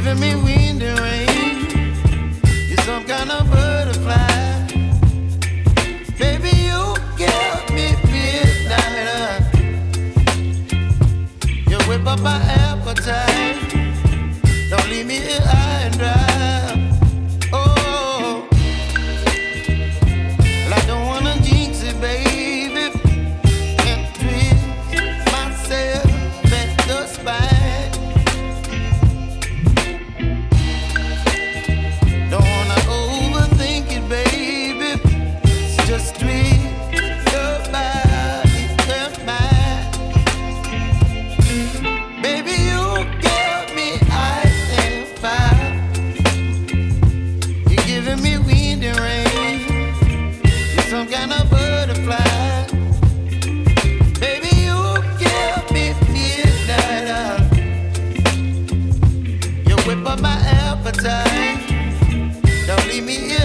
giving me wind and rain. You're some kind of butterfly. Baby, you give me midnight. You whip up my appetite. Don't leave me here high and dry. Oh, well, I don't wanna jinx it, baby, and twist myself at the spine. Don't wanna overthink it, baby. It's just twist your body and mine. Baby, you give me ice and fire. You're giving me wind and rain. You're some kind of butterfly. Baby, you give me midnight. You whip up my appetite. Don't leave me here